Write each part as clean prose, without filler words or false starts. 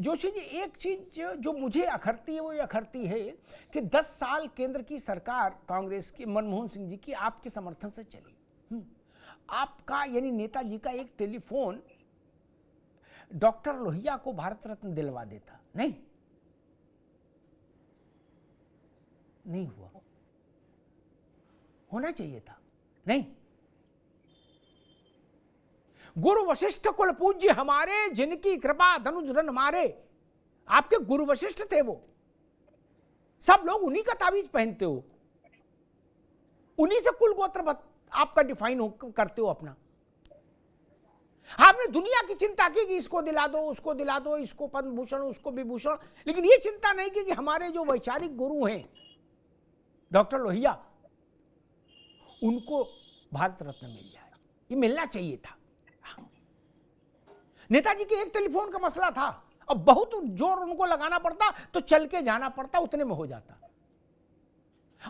जोशी जी, एक चीज जो मुझे अखरती है वो ये अखरती है कि 10 साल केंद्र की सरकार कांग्रेस की, मनमोहन सिंह जी की आपके समर्थन से चली। आपका यानी नेताजी का एक टेलीफोन डॉक्टर लोहिया को भारत रत्न दिलवा देता, नहीं नहीं हुआ, होना चाहिए था, नहीं। गुरु वशिष्ठ कुल पूज्य हमारे, जिनकी कृपा धनुष रन मारे, आपके गुरु वशिष्ठ थे वो, सब लोग उन्हीं का ताबीज पहनते हो, उन्हीं से कुल गोत्र आपका डिफाइन करते हो अपना। आपने दुनिया की चिंता की कि इसको दिला दो, उसको दिला दो, इसको पद्म भूषण, उसको विभूषण, लेकिन ये चिंता नहीं की कि हमारे जो वैचारिक गुरु हैं डॉक्टर लोहिया, उनको भारत रत्न मिल जाए, ये मिलना चाहिए था। नेताजी के एक टेलीफोन का मसला था, अब बहुत जोर उनको लगाना पड़ता तो चल के जाना पड़ता, उतने में हो जाता,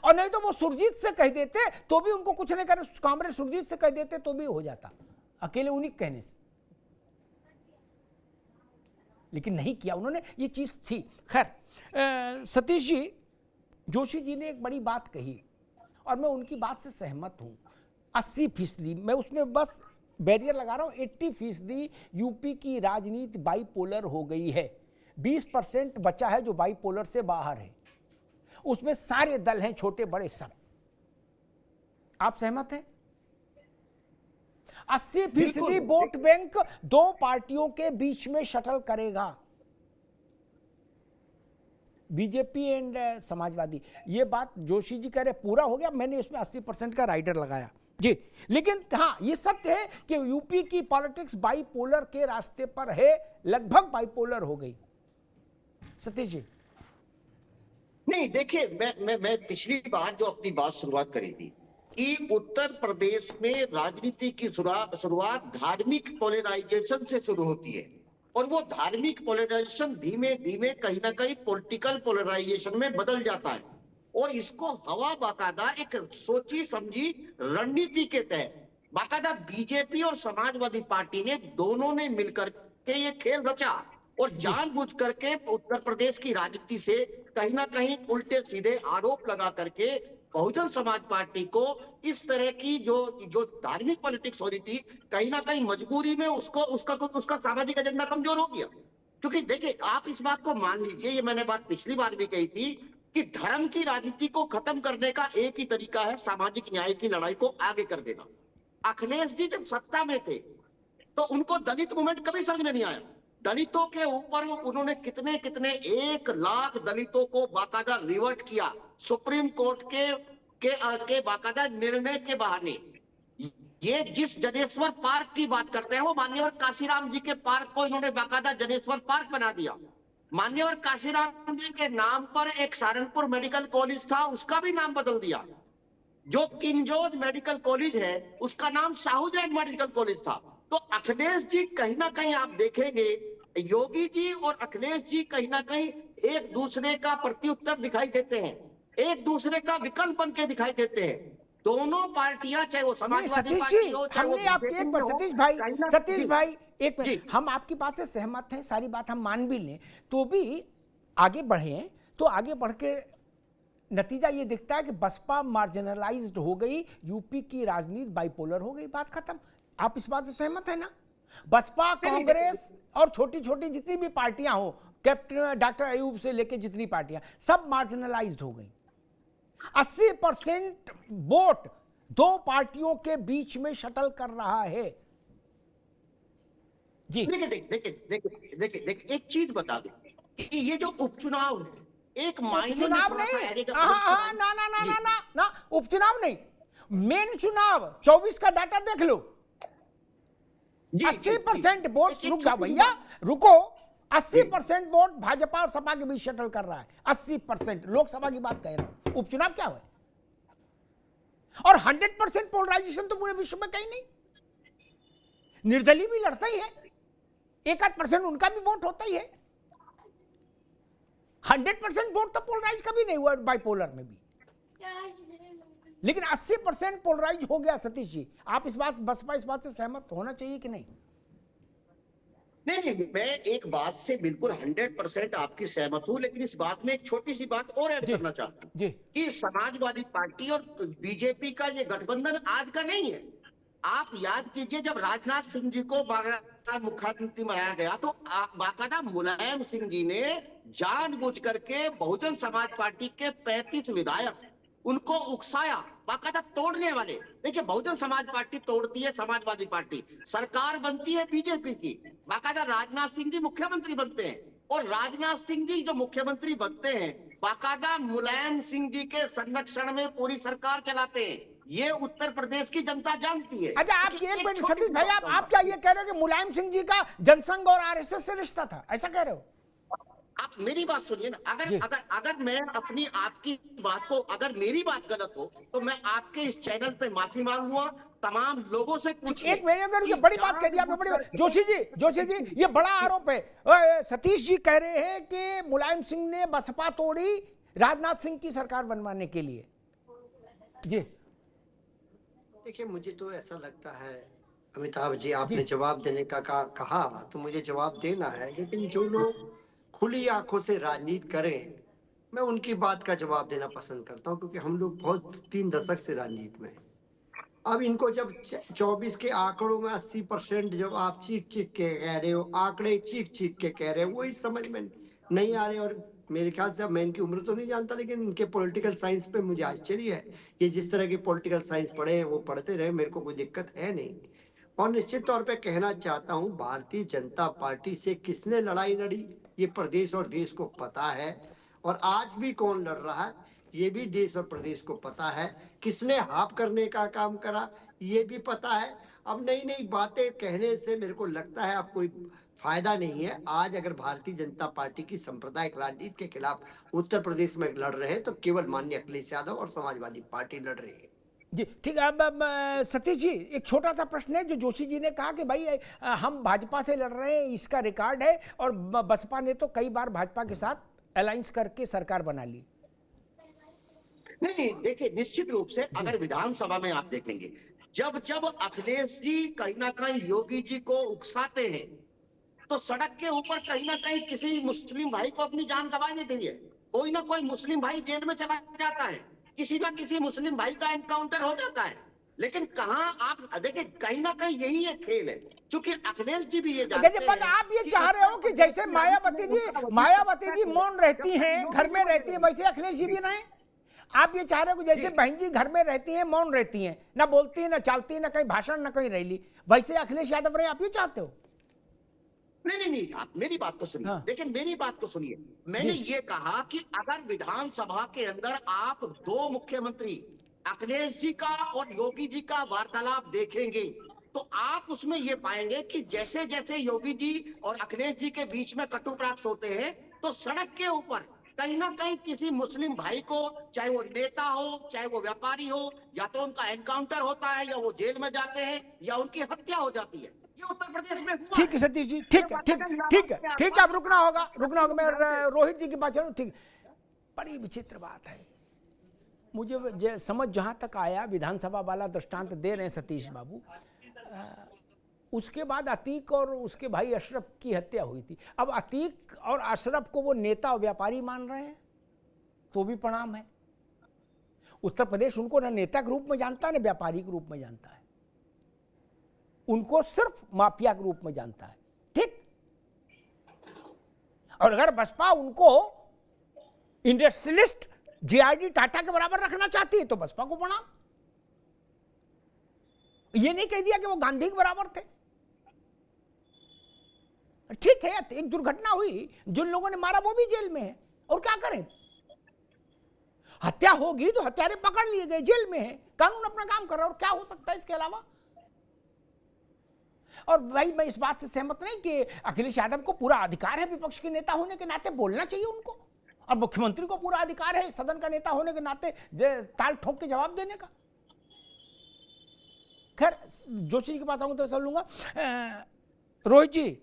और नहीं तो वो सुरजीत से कह देते तो भी उनको कुछ नहीं करना, कामरेड सुरजीत से कह देते तो भी हो जाता, अकेले उन्हीं कहने से, लेकिन नहीं किया उन्होंने, ये चीज थी। खैर, सतीश जी, जोशी जी ने एक बड़ी बात कही और मैं उनकी बात से सहमत हूं। 80%, मैं उसमें बस बैरियर लगा रहा हूं, 80% यूपी की राजनीति बाइपोलर हो गई है, 20% बचा है जो बाइपोलर से बाहर है, उसमें सारे दल हैं, छोटे बड़े सब। आप सहमत हैं? 80% वोट बैंक दो पार्टियों के बीच में शटल करेगा, बीजेपी एंड समाजवादी। ये बात जोशी जी कह रहे पूरा हो गया, मैंने उसमें 80% का राइडर लगाया जी। लेकिन हाँ, ये सत्य है कि यूपी की पॉलिटिक्स बाइपोलर के रास्ते पर है, लगभग बाइपोलर हो गई। सतीश जी, नहीं देखिए, मैं पिछली बार जो अपनी बात शुरुआत करी थी कि उत्तर प्रदेश में राजनीति की शुरुआत धार्मिक पोलराइजेशन से शुरू होती है, और वो धार्मिक पोलराइजेशन धीमे धीमे कहीं ना कहीं पॉलिटिकल पोलराइजेशन में बदल जाता है, और इसको हवा बाकायदा एक सोची समझी रणनीति के तहत बाकायदा बीजेपी और समाजवादी पार्टी ने दोनों ने मिलकर के ये खेल रचा, और जानबूझ करके उत्तर प्रदेश की राजनीति से कहीं ना कहीं उल्टे सीधे आरोप लगा करके बहुजन समाज पार्टी को इस तरह की जो धार्मिक पॉलिटिक्स हो रही थी, कहीं ना कहीं मजबूरी में उसका सामाजिक एजेंडा कमजोर हो गया। क्योंकि देखिए, आप इस बात को मान लीजिए, ये मैंने बात पिछली बार भी कही थी कि धर्म की राजनीति को खत्म करने का एक ही तरीका है, सामाजिक न्याय की लड़ाई को आगे कर देना। अखिलेश जी जब सत्ता में थे तो उनको दलित मूवमेंट कभी समझ में नहीं आया। दलितों के ऊपर उन्होंने कितने 1 लाख दलितों को बाकायदा रिवर्ट किया सुप्रीम कोर्ट के बाकायदा निर्णय के बहाने। ये जिस जनेश्वर पार्क की बात करते हैं, वो मान्यवर काशीराम जी के पार्क को इन्होंने बाकायदा जनेश्वर पार्क बना दिया। मान्यवर काशीराम जी के नाम पर एक सहारनपुर मेडिकल कॉलेज था, उसका भी नाम बदल दिया। जो किंग जॉर्ज मेडिकल कॉलेज है, उसका नाम साहूजैन मेडिकल कॉलेज था। तो अखिलेश जी कहीं ना कहीं आप देखेंगे, योगी जी और अखिलेश जी कहीं ना कहीं एक दूसरे का प्रत्युत्तर दिखाई देते हैं, एक दूसरे का विकल्प बन के दिखाई देते हैं। दोनों पार्टियां, चाहे वो समाजवादी पार्टी हो, चाहे वो आपके एक बार सतीश भाई एक मिनट, हम आपकी बात से सहमत हैं, सारी बात हम मान भी लें, तो भी आगे बढ़े तो आगे बढ़ के नतीजा ये दिखता है कि बसपा मार्जिनलाइज्ड हो गई, यूपी की राजनीति बाइपोलर हो गई, बात खत्म। आप इस बात से सहमत है ना? बसपा, कांग्रेस और छोटी छोटी जितनी भी पार्टियां हो, कैप्टन डॉक्टर अयूब से लेकर जितनी पार्टियां, सब मार्जिनलाइज्ड हो गई। 80% वोट दो पार्टियों के बीच में शटल कर रहा है जी। देखिए, एक चीज बता दो कि ये जो उपचुनाव है, एक उपचुनाव नहीं, ना उपचुनाव नहीं, मेन चुनाव 24 का डाटा देख लो। 80% वोट, रुक जाओ भैया, रुको, 80% वोट भाजपा और सपा के बीच शटल कर रहा है। 80% लोकसभा की बात कह रहा हूं, उपचुनाव क्या हुआ? और 100% पोलराइजेशन तो पूरे विश्व में कहीं नहीं। निर्दलीय भी लड़ता ही है, 1% उनका भी वोट होता ही है। 100% वोट तो पोलराइज कभी नहीं हुआ बाइपोलर में भी, लेकिन 80% पोलराइज हो गया। सतीश जी, आप इस बात, बसपा इस बात से सहमत होना चाहिए कि नहीं? नहीं, मैं एक बात से बिल्कुल 100% आपकी सहमत हूं, लेकिन इस बात में एक छोटी सी बात और ऐड जी करना चाहता हूं जी कि समाजवादी पार्टी और बीजेपी का ये गठबंधन आज का नहीं है। आप याद कीजिए, जब राजनाथ सिंह जी को बाकायदा मुख्यमंत्री बनाया गया तो बाकायदा मुलायम सिंह जी ने जानबूझ करके बहुजन समाज पार्टी के 35 विधायक उनको उकसाया, बाकायदा तोड़ने वाले। देखिए, बहुजन समाज पार्टी तोड़ती है समाजवादी पार्टी, सरकार बनती है बीजेपी की, बाकायदा राजनाथ सिंह जी मुख्यमंत्री बनते हैं, और राजनाथ सिंह जी जो मुख्यमंत्री बनते हैं बाकायदा मुलायम सिंह जी के संरक्षण में पूरी सरकार चलाते हैं। ये उत्तर प्रदेश की जनता जानती है। अच्छा, आप देखिए, एक मिनट छोटी सतीश भाई, बात आप क्या ये कह रहे हो कि मुलायम सिंह जी का जनसंघ और आरएसएस से रिश्ता था, ऐसा कह रहे हो? आप मेरी बात सुनिए ना। अगर जी अगर अगर मैं अपनी आपकी बात को, अगर मेरी बात गलत हो तो मैं आपके इस चैनल पे माफी मांगूंगा। तमाम लोगों से पूछिए। एक मिनट, अगर ये बड़ी बात कह दी आपने, बड़ी बात। जोशी जी ये बड़ा आरोप है। सतीश जी कह रहे हैं कि मुलायम सिंह ने बसपा तोड़ी राजनाथ सिंह की सरकार बनवाने के लिए। जी देखिए, मुझे तो ऐसा लगता है, अमिताभ जी आपने जी जवाब देने का कहा तो मुझे जवाब देना है, लेकिन जो लोग खुली आंखों से राजनीति करें, मैं उनकी बात का जवाब देना पसंद करता हूं, क्योंकि हम लोग बहुत 3 दशक से राजनीति में हैं। अब इनको जब 24 के आंकड़ों में 80% जब आप चीख चीख के कह रहे हो, आंकड़े चीख चीख के कह रहे हो, वही समझ में नहीं आ रहे। और मेरे ख्याल से, मैं इनकी उम्र तो नहीं जानता, लेकिन इनके पॉलिटिकल साइंस पे मुझे आश्चर्य है। ये जिस तरह की पॉलिटिकल साइंस पढ़े हैं वो पढ़ते रहे, मेरे को कोई दिक्कत है नहीं। और निश्चित तौर पे कहना चाहता हूं, भारतीय जनता पार्टी से किसने लड़ाई लड़ी ये प्रदेश और देश को पता है, और आज भी कौन लड़ रहा है ये भी देश और प्रदेश को पता है। किसने हाफ करने का काम करा ये भी पता है। अब नई नई बातें कहने से मेरे को लगता है अब कोई फायदा नहीं है। आज अगर भारतीय जनता पार्टी की सांप्रदायिक राजनीति के खिलाफ उत्तर प्रदेश में लड़ रहे हैं तो केवल माननीय अखिलेश यादव और समाजवादी पार्टी लड़ रही है। जी ठीक है। अब सतीश जी, एक छोटा सा प्रश्न है। जो जोशी जी ने कहा कि भाई हम भाजपा से लड़ रहे हैं, इसका रिकॉर्ड है, और बसपा ने तो कई बार भाजपा के साथ अलायंस करके सरकार बना ली। नहीं, देखिए, निश्चित रूप से अगर विधानसभा में आप देखेंगे, जब जब अखिलेश जी कहीं ना कहीं योगी जी को उकसाते हैं तो सड़क के ऊपर कहीं ना कहीं किसी मुस्लिम भाई को अपनी जान गंवानी देती है। कोई ना कोई मुस्लिम भाई जेल में चला जाता है, किसी ना किसी मुस्लिम भाई का एनकाउंटर हो जाता है। लेकिन कहां आप देखिए, कहीं ना कहीं यही एक खेल है, क्योंकि अखिलेश जी भी ये जानते देखिए, पर आप ये चाह रहे हो कि जैसे मायावती जी मौन रहती हैं, घर में रहती है, वैसे अखिलेश जी भी रहें? आप ये चाह रहे हो कि जैसे बहन जी घर में रहती हैं, मौन रहती हैं, ना बोलती हैं, ना चलती हैं, ना कहीं भाषण, ना कहीं रैली, वैसे अखिलेश यादव रहे, आप ये चाहते हो? नहीं, आप मेरी बात को सुनिए। हाँ। देखिए, मेरी बात को सुनिए। मैंने ये कहा कि अगर विधानसभा के अंदर आप 2 मुख्यमंत्री अखिलेश जी का और योगी जी का वार्तालाप देखेंगे तो आप उसमें ये पाएंगे कि जैसे जैसे योगी जी और अखिलेश जी के बीच में कटुपराक्ष होते हैं तो सड़क के ऊपर कहीं ना कहीं किसी मुस्लिम भाई को, चाहे वो नेता हो चाहे वो व्यापारी हो, या तो उनका एनकाउंटर होता है, या वो जेल में जाते हैं, या उनकी हत्या हो जाती है। ये उत्तर प्रदेश में हुआ। ठीक है सतीश जी, ठीक है, अब रुकना होगा। मैं रोहित जी की बात करूं। ठीक, बड़ी विचित्र बात है। मुझे समझ जहां तक आया, विधानसभा वाला दृष्टांत दे रहे हैं सतीश बाबू, उसके बाद अतीक और उसके भाई अशरफ की हत्या हुई थी। अब अतीक और अशरफ को वो नेता और व्यापारी मान रहे हैं, तो भी प्रणाम है। उत्तर प्रदेश उनको न नेता के रूप में जानता है, न व्यापारी के रूप में जानता है, उनको सिर्फ माफिया के रूप में जानता है। ठीक। और अगर बसपा उनको इंडस्ट्रियलिस्ट जेआरडी टाटा के बराबर रखना चाहती है तो बसपा को प्रणाम। ये नहीं कह दिया कि वो गांधी के बराबर थे। ठीक है, एक दुर्घटना हुई, जिन लोगों ने मारा वो भी जेल में है, और क्या करें? हत्या होगी तो हत्यारे पकड़ लिए गए, जेल में है, कानून अपना काम कर रहा है, और क्या हो सकता है इसके अलावा? और भाई, मैं इस बात से सहमत नहीं कि अखिलेश यादव को पूरा अधिकार है विपक्ष के नेता होने के नाते बोलना चाहिए उनको, और मुख्यमंत्री को पूरा अधिकार है सदन का नेता होने के नाते ताल ठोक के जवाब देने का। खैर, जोशी जी के पास आऊंगा तो समझ लूंगा। रोहित जी,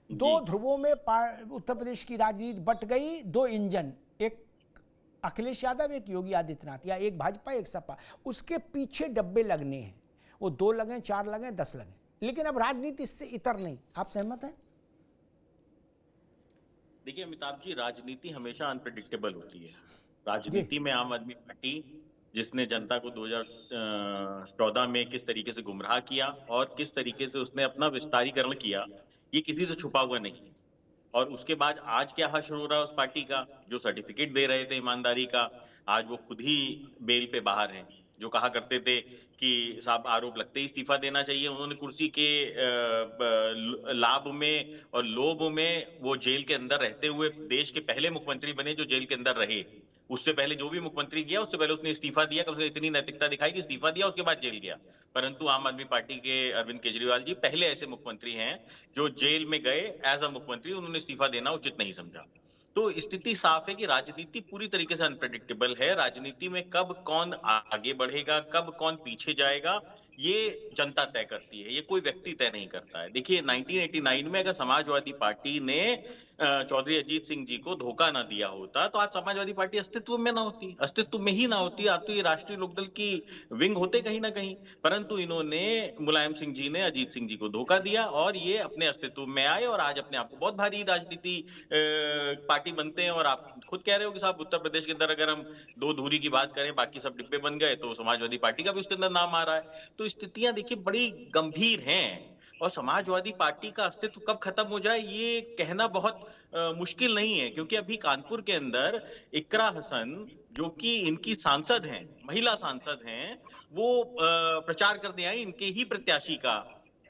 2 ध्रुवों में उत्तर प्रदेश की राजनीति बट गई, 2 इंजन, एक अखिलेश यादव, एक योगी आदित्यनाथ, या एक भाजपा एक सपा। उसके पीछे डब्बे लगने हैं, वो 2 लगे, 4 लगे, 10 लगे, लेकिन अब राजनीति इससे इतर नहीं। आप सहमत हैं? देखिए अमिताभ जी, राजनीति हमेशा अनप्रेडिक्टेबल होती है। राजनीति में आम आदमी पार्टी जिसने जनता को 2014 में किस तरीके से गुमराह किया और किस तरीके से उसने अपना विस्तारीकरण किया, ये किसी से छुपा हुआ नहीं। और उसके बाद आज क्या हाल हो रहा है उस पार्टी का, जो सर्टिफिकेट दे रहे थे ईमानदारी का, आज वो खुद ही बेल पे बाहर हैं। जो कहा करते थे कि साहब आरोप लगते ही इस्तीफा देना चाहिए, उन्होंने कुर्सी के लाभ में और लोभ में वो जेल के अंदर रहते हुए देश के पहले मुख्यमंत्री बने जो जेल के अंदर रहे। उससे पहले जो भी मुख्यमंत्री गया उससे पहले उसने इस्तीफा दिया, कम से कम इतनी नैतिकता दिखाई कि इस्तीफा दिया, उसके बाद जेल गया। परंतु आम आदमी पार्टी के अरविंद केजरीवाल जी पहले ऐसे मुख्यमंत्री हैं जो जेल में गए एज अ मुख्यमंत्री, उन्होंने इस्तीफा देना उचित नहीं समझा। तो स्थिति साफ है कि राजनीति पूरी तरीके से अनप्रेडिक्टेबल है। राजनीति में कब कौन आगे बढ़ेगा, कब कौन पीछे जाएगा, ये जनता तय करती है, ये कोई व्यक्ति तय नहीं करता है। देखिए 1989 में अगर समाजवादी पार्टी ने चौधरी अजीत सिंह जी को धोखा ना दिया होता तो आज समाजवादी पार्टी अस्तित्व में ना होती, अस्तित्व में ही ना होती, आज तो ये राष्ट्रीय लोकदल की विंग होते कहीं ना कहीं। परंतु इन्होंने, मुलायम सिंह जी ने अजीत सिंह जी को धोखा दिया और ये अपने अस्तित्व में आए और आज अपने आप को बहुत भारी राजनीति पार्टी बनते हैं। और आप खुद कह रहे हो कि साहब उत्तर प्रदेश के अंदर अगर हम दो धुरी की बात करें, बाकी सब डिब्बे बन गए, तो समाजवादी पार्टी का भी उसके अंदर नाम आ रहा है। तो स्थितियां देखिए बड़ी गंभीर हैं और समाजवादी पार्टी का अस्तित्व कब खत्म हो जाए ये कहना बहुत मुश्किल नहीं है, क्योंकि अभी कानपुर के अंदर इकरा हसन जो कि इनकी सांसद हैं, महिला सांसद हैं, वो प्रचार करने आई इनके ही प्रत्याशी का,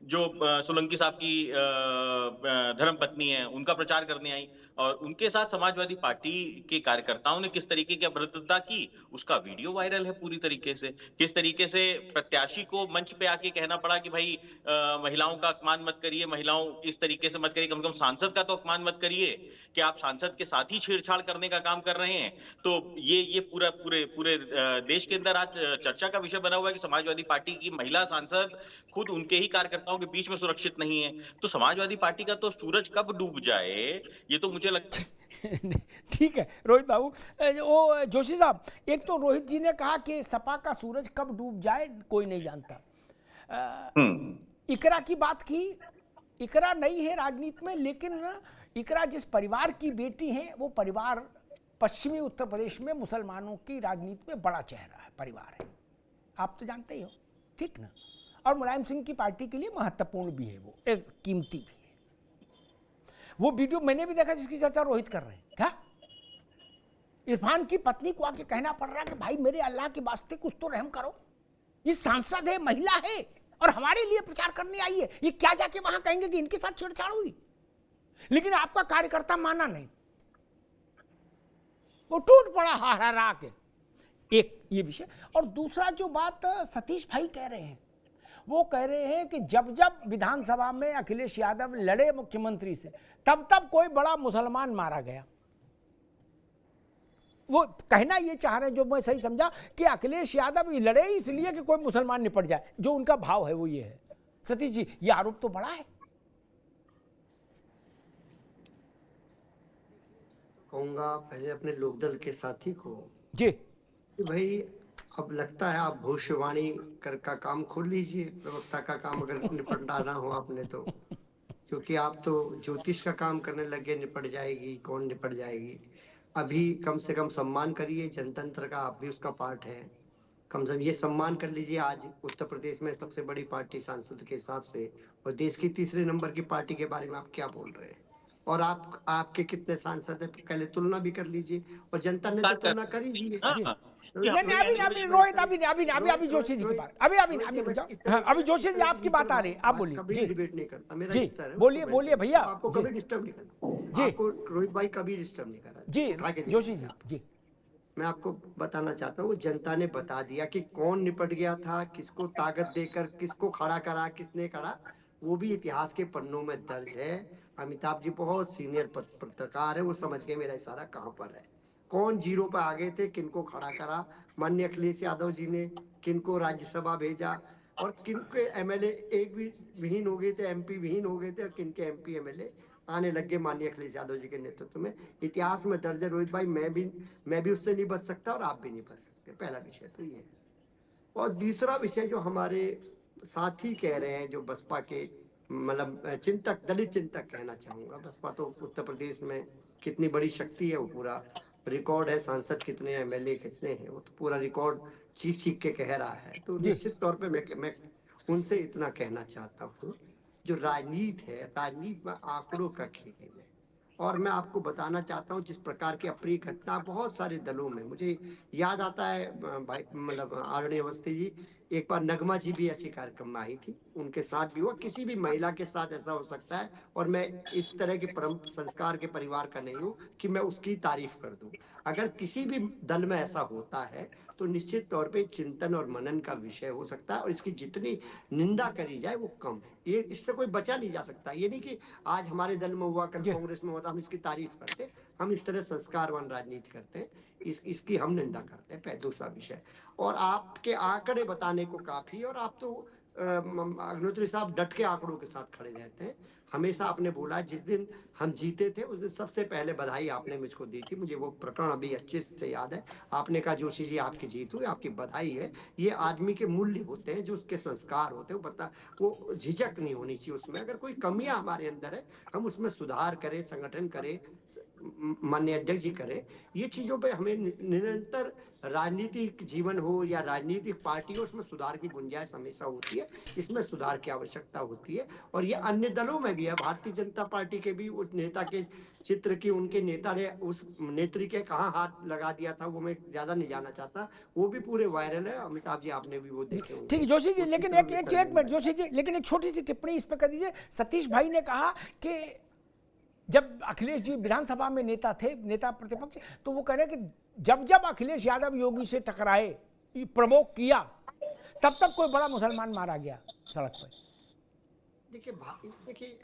जो सोलंकी साहब की धर्मपत्नी है, उनका प्रचार करने आई और उनके साथ समाजवादी पार्टी के कार्यकर्ताओं ने किस तरीके की अभद्रता की उसका वीडियो वायरल है पूरी तरीके से। किस तरीके से प्रत्याशी को मंच पे आके कहना पड़ा कि भाई महिलाओं का अपमान मत करिए, महिलाओं इस तरीके से मत करिए, कम से कम सांसद का तो अपमान मत करिए कि आप सांसद के साथ ही छेड़छाड़ करने का काम कर रहे हैं। तो ये पूरे देश के अंदर आज चर्चा का विषय बना हुआ है कि समाजवादी पार्टी की महिला सांसद खुद उनके ही कार्यकर्ताओं के बीच में सुरक्षित नहीं है। तो समाजवादी पार्टी का तो सूरज कब डूब जाए ये तो मुझे लगता है। ठीक है रोहित बाबू। वो जोशी साहब, एक तो रोहित जी ने कहा कि सपा का सूरज कब डूब जाए कोई नहीं जानता। इकरा की बात की, इकरा नहीं है राजनीति में, लेकिन इकरा जिस परिवार की बेटी है वो परिवार पश्चिमी उत्तर प्रदेश में मुसलमानों की राजनीति में बड़ा चेहरा है, परिवार है, आप तो जानते ही हो, ठीक ना। और मुलायम सिंह की पार्टी के लिए महत्वपूर्ण भी है, वो कीमती भी है। वो वीडियो मैंने भी देखा जिसकी चर्चा रोहित कर रहे हैं। क्या इरफान की पत्नी को आके कहना पड़ रहा है कि भाई मेरे अल्लाह के वास्ते कुछ तो रहम करो, ये सांसद है, महिला है और हमारे लिए प्रचार करने आई है, ये क्या जाके वहां कहेंगे कि इनके साथ छेड़छाड़ हुई। लेकिन आपका कार्यकर्ता माना नहीं, वो टूट पड़ा हारा के। एक ये विषय, और दूसरा जो बात सतीश भाई कह रहे हैं, वो कह रहे हैं कि जब जब विधानसभा में अखिलेश यादव लड़े मुख्यमंत्री से, तब तब कोई बड़ा मुसलमान मारा गया। वो कहना ये चाह रहे हैं, जो मैं सही समझा, कि अखिलेश यादव लड़े इसलिए कि कोई मुसलमान निपट जाए, जो उनका भाव है वो ये है। सतीश जी, ये आरोप तो बड़ा है। कहूंगा पहले अपने लोकदल के साथी को जी कि भाई अब लगता है आप भविष्यवाणी कर का काम खोल लीजिए, प्रवक्ता का काम अगर निपटना ना हो आपने तो, क्योंकि आप तो ज्योतिष का काम करने लगे, निपट जाएगी, कौन निपट जाएगी। अभी कम से कम सम्मान करिए जनतंत्र का, आप भी उसका पार्ट है, कम से कम ये सम्मान कर लीजिए। आज उत्तर प्रदेश में सबसे बड़ी पार्टी सांसद के हिसाब से और देश की तीसरे नंबर की पार्टी के बारे में आप क्या बोल रहे हैं, और आपके कितने सांसद है, पहले तुलना भी कर लीजिए। और जनता ने तो तुलना कर ही दी है। नहीं, रोहित अभी जोशी जी की बात, अभी जोशी जी आपकी बात आ रही है, आप बोलिए। कभी डिबेट नहीं करता मेरा, जी बोलिए भैया, आपको कभी डिस्टर्ब नहीं करना जी, आपको रोहित भाई कभी डिस्टर्ब नहीं कर रहा जी। जोशी जी, मैं आपको बताना चाहता हूँ, जनता ने बता दिया कि कौन निपट गया था, किसको ताकत देकर किसको खड़ा करा, किसने करा, वो भी इतिहास के पन्नों में दर्ज है। अमिताभ जी बहुत सीनियर पत्रकार है, वो समझ गए मेरा इशारा कहाँ पर है, कौन जीरो पे आ गए थे, किनको खड़ा करा माननीय अखिलेश यादव जी ने, किनको राज्यसभा भेजा और किनके एमएलए एक भी विहीन हो गए थे, एमपी विहीन हो गए थे, और किनके एमपी एमएलए आने लग गए माननीय अखिलेश यादव जी के नेतृत्व में। इतिहास में दर्ज है रोहित भाई, मैं भी उससे नहीं बच सकता और आप भी नहीं बच सकते। पहला विषय तो ये है। और दूसरा विषय जो हमारे साथी कह रहे हैं जो बसपा के मतलब चिंतक, दलित चिंतक कहना चाहूंगा। बसपा तो उत्तर प्रदेश में कितनी बड़ी शक्ति है, वो पूरा रिकॉर्ड है, सांसद कितने हैं, एमएलए कितने हैं, वो तो पूरा रिकॉर्ड चीख चीख के कह रहा है। तो निश्चित तौर पे मैं उनसे इतना कहना चाहता हूँ, जो राजनीति है, राजनीति में आंकड़ों का खेल है। और मैं आपको बताना चाहता हूँ जिस प्रकार की अप्रिय घटना बहुत सारे दलों में, मुझे याद आता है भाई मतलब आदरणीय अवस्थी जी, एक बार नगमा जी भी ऐसे कार्यक्रम में आई थी, उनके साथ भी हुआ, किसी भी महिला के साथ ऐसा हो सकता है। और मैं इस तरह के परम संस्कार के परिवार का नहीं हूँ कि मैं उसकी तारीफ कर दूं। अगर किसी भी दल में ऐसा होता है तो निश्चित तौर पे चिंतन और मनन का विषय हो सकता है, और इसकी जितनी निंदा करी जाए वो कम है। ये इससे कोई बचा नहीं जा सकता। ये नहीं कि आज हमारे दल में हुआ, कल कांग्रेस में हुआ, हम इसकी तारीफ करते, हम इस तरह संस्कारवान राजनीति करते हैं, इसकी हम निंदा करते हैं। दूसरा विषय, और आपके आंकड़े बताने को काफी, और आप तो अग्निहोत्री साहब डट के आंकड़ों के साथ खड़े रहते हैं। हमेशा आपने बोला, जिस दिन हम जीते थे उस दिन सबसे पहले बधाई आपने मुझको दी थी, मुझे वो प्रकरण अभी अच्छे से याद है। आपने कहा जोशी जी आपकी जीत हुई, आपकी बधाई है। ये आदमी के मूल्य होते हैं, जो उसके संस्कार होते हैं, वो झिझक नहीं होनी चाहिए उसमें। अगर कोई कमियां हमारे अंदर है, हम उसमें सुधार करें, संगठन करें, माननीय अध्यक्ष जी करें। ये चीजों पे हमें निरंतर, राजनीतिक जीवन हो या राजनीतिक पार्टी हो, उसमें सुधार की गुंजाइश हमेशा होती है, इसमें सुधार की आवश्यकता होती है। और ये अन्य दलों में भी है, भारतीय जनता पार्टी के भी उस नेता के चित्र की, उनके नेता ने उस नेत्री के कहाँ हाथ लगा दिया था, वो मैं ज्यादा नहीं जानना चाहता, वो भी पूरे वायरल है। अमिताभ जी आपने भी वो देखे होंगे। ठीक है जोशी जी, लेकिन एक मिनट जोशी जी, लेकिन एक छोटी सी टिप्पणी इस पर कर दीजिए। सतीश भाई ने कहा कि जब अखिलेश जी विधानसभा में नेता थे, नेता प्रतिपक्ष, तो वो कह रहे हैं कि जब जब अखिलेश यादव योगी से टकराए, प्रमोक किया, तब तब कोई बड़ा मुसलमान मारा गया सड़क पर। देखिए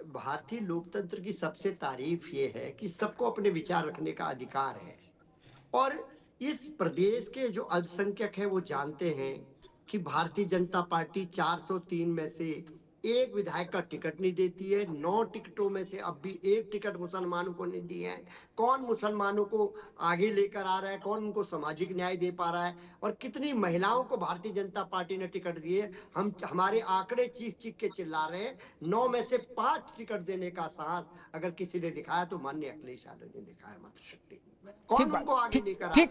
भारतीय लोकतंत्र की सबसे तारीफ ये है कि सबको अपने विचार रखने का अधिकार है। और इस प्रदेश के जो अल्पसंख्यक है वो जानते हैं कि भारतीय जनता पार्टी 403 में से एक विधायक का टिकट नहीं देती है। 9 टिकटों में से अब भी एक टिकट मुसलमानों को नहीं दिए हैं। कौन मुसलमानों को आगे लेकर आ रहा है, कौन उनको सामाजिक न्याय दे पा रहा है, और कितनी महिलाओं को भारतीय जनता पार्टी ने टिकट दिए। हमारे आंकड़े चीख चीख के चिल्ला रहे हैं। 9 में से 5 टिकट देने का साहस अगर किसी ने दिखाया तो माननीय अखिलेश यादव ने दिखाया। मात्र शक्ति, कौन उनको आगे लेकर आ रहा है।